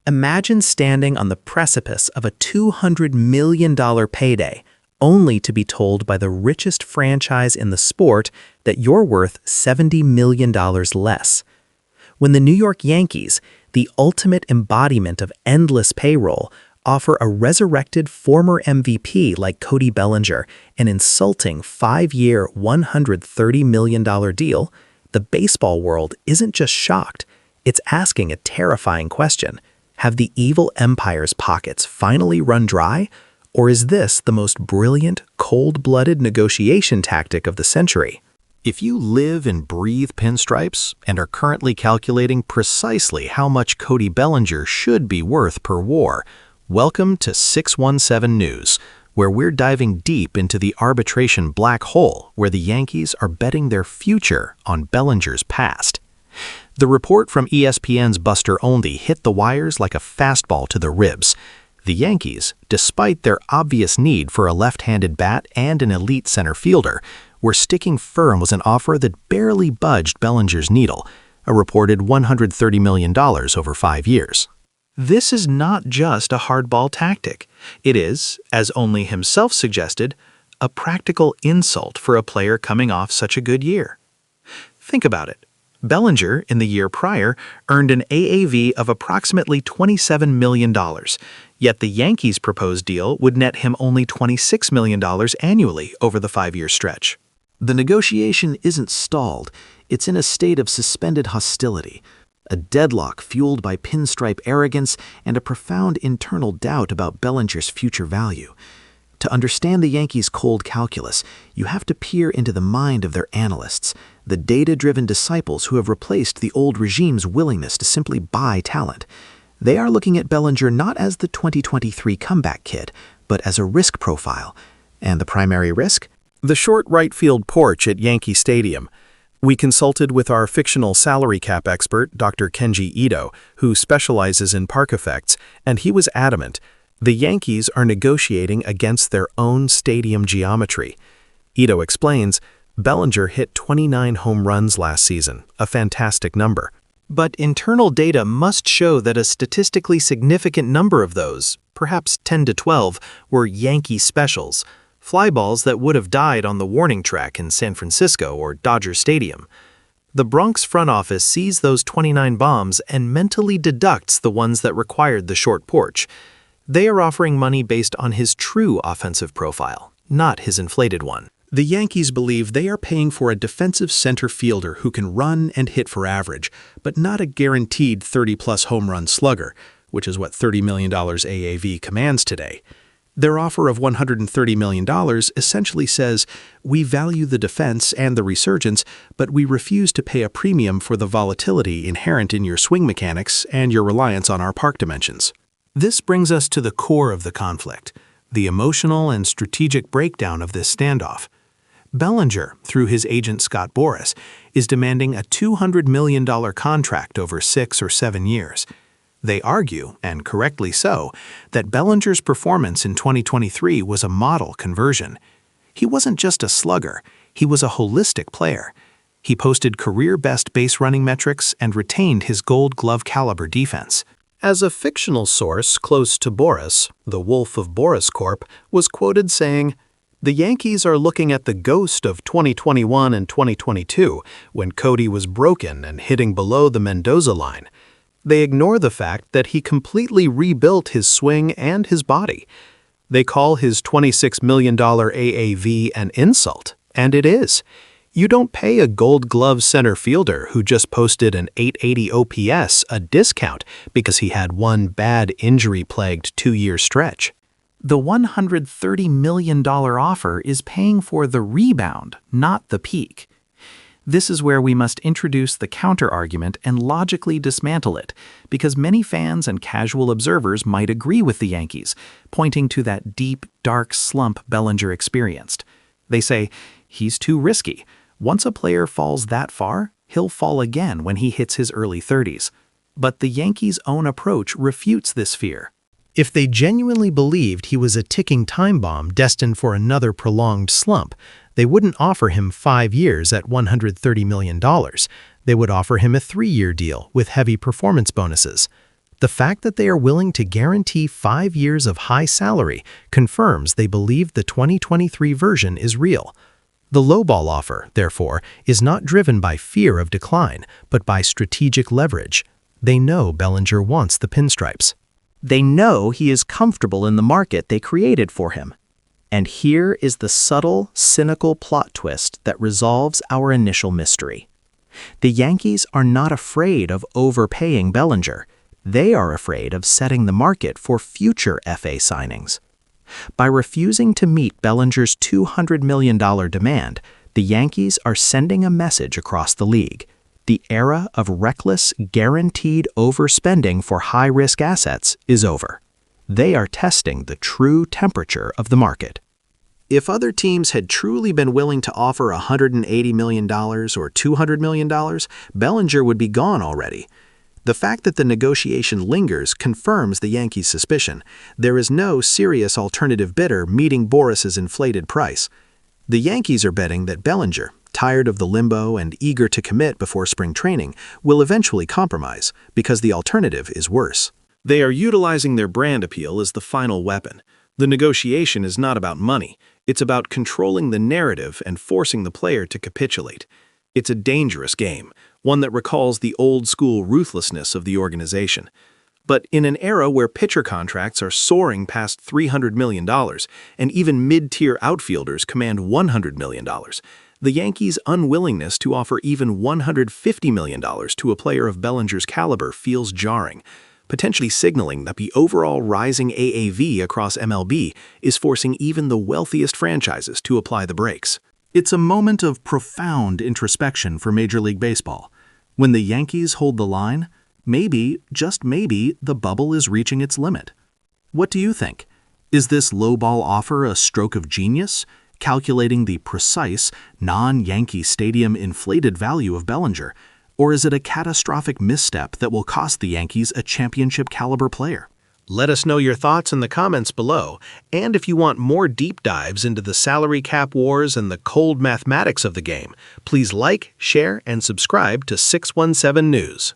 Imagine standing on the precipice of a $200 million payday, only to be told by the richest franchise in the sport that you're worth $70 million less. When the New York Yankees, the ultimate embodiment of endless payroll, offer a resurrected former MVP like Cody Bellinger an insulting 5-year, $130 million deal, the baseball world isn't just shocked, it's asking a terrifying question. Have the evil empire's pockets finally run dry? Or is this the most brilliant, cold-blooded negotiation tactic of the century? If you live and breathe pinstripes and are currently calculating precisely how much Cody Bellinger should be worth per WAR, welcome to 617 News, where we're diving deep into the arbitration black hole where the Yankees are betting their future on Bellinger's past. The report from ESPN's Buster Olney hit the wires like a fastball to the ribs. The Yankees, despite their obvious need for a left-handed bat and an elite center fielder, were sticking firm with an offer that barely budged Bellinger's needle, a reported $130 million over 5 years. This is not just a hardball tactic. It is, as Olney himself suggested, a practical insult for a player coming off such a good year. Think about it. Bellinger, in the year prior, earned an AAV of approximately $27 million, yet the Yankees' proposed deal would net him only $26 million annually over the 5-year stretch. The negotiation isn't stalled, it's in a state of suspended hostility, a deadlock fueled by pinstripe arrogance and a profound internal doubt about Bellinger's future value. To understand the Yankees' cold calculus, you have to peer into the mind of their analysts, the data-driven disciples who have replaced the old regime's willingness to simply buy talent. They are looking at Bellinger not as the 2023 comeback kid, but as a risk profile. And the primary risk? The short right field porch at Yankee Stadium. We consulted with our fictional salary cap expert, Dr. Kenji Ito, who specializes in park effects, and he was adamant. The Yankees are negotiating against their own stadium geometry. Ito explains, Bellinger hit 29 home runs last season, a fantastic number. But internal data must show that a statistically significant number of those, perhaps 10 to 12, were Yankee specials, fly balls that would have died on the warning track in San Francisco or Dodger Stadium. The Bronx front office sees those 29 bombs and mentally deducts the ones that required the short porch. They are offering money based on his true offensive profile, not his inflated one. The Yankees believe they are paying for a defensive center fielder who can run and hit for average, but not a guaranteed 30-plus home run slugger, which is what $30 million AAV commands today. Their offer of $130 million essentially says, we value the defense and the resurgence, but we refuse to pay a premium for the volatility inherent in your swing mechanics and your reliance on our park dimensions. This brings us to the core of the conflict, the emotional and strategic breakdown of this standoff. Bellinger, through his agent Scott Boras, is demanding a $200 million contract over 6 or 7 years. They argue, and correctly so, that Bellinger's performance in 2023 was a model conversion. He wasn't just a slugger, he was a holistic player. He posted career-best base running metrics and retained his Gold Glove caliber defense. As a fictional source close to Boras, the Wolf of Boras Corp., was quoted saying, "The Yankees are looking at the ghost of 2021 and 2022, when Cody was broken and hitting below the Mendoza line. They ignore the fact that he completely rebuilt his swing and his body. They call his $26 million AAV an insult, and it is. You don't pay a Gold Glove center fielder who just posted an 880 OPS a discount because he had one bad injury-plagued 2-year stretch." The $130 million offer is paying for the rebound, not the peak. This is where we must introduce the counter-argument and logically dismantle it, because many fans and casual observers might agree with the Yankees, pointing to that deep, dark slump Bellinger experienced. They say, he's too risky. Once a player falls that far, he'll fall again when he hits his early 30s. But the Yankees' own approach refutes this fear. If they genuinely believed he was a ticking time bomb destined for another prolonged slump, they wouldn't offer him 5 years at $130 million. They would offer him a 3-year deal with heavy performance bonuses. The fact that they are willing to guarantee 5 years of high salary confirms they believe the 2023 version is real. The lowball offer, therefore, is not driven by fear of decline, but by strategic leverage. They know Bellinger wants the pinstripes. They know he is comfortable in the market they created for him. And here is the subtle, cynical plot twist that resolves our initial mystery. The Yankees are not afraid of overpaying Bellinger. They are afraid of setting the market for future FA signings. By refusing to meet Bellinger's $200 million demand, the Yankees are sending a message across the league. The era of reckless, guaranteed overspending for high-risk assets is over. They are testing the true temperature of the market. If other teams had truly been willing to offer $180 million or $200 million, Bellinger would be gone already. The fact that the negotiation lingers confirms the Yankees' suspicion. There is no serious alternative bidder meeting Boris's inflated price. The Yankees are betting that Bellinger, tired of the limbo and eager to commit before spring training, will eventually compromise because the alternative is worse. They are utilizing their brand appeal as the final weapon. The negotiation is not about money. It's about controlling the narrative and forcing the player to capitulate. It's a dangerous game, one that recalls the old-school ruthlessness of the organization. But in an era where pitcher contracts are soaring past $300 million and even mid-tier outfielders command $100 million, the Yankees' unwillingness to offer even $150 million to a player of Bellinger's caliber feels jarring, potentially signaling that the overall rising AAV across MLB is forcing even the wealthiest franchises to apply the brakes. It's a moment of profound introspection for Major League Baseball. When the Yankees hold the line, maybe, just maybe, the bubble is reaching its limit. What do you think? Is this lowball offer a stroke of genius, calculating the precise, non-Yankee Stadium inflated value of Bellinger, or is it a catastrophic misstep that will cost the Yankees a championship-caliber player? Let us know your thoughts in the comments below, and if you want more deep dives into the salary cap wars and the cold mathematics of the game, please like, share, and subscribe to 617 News.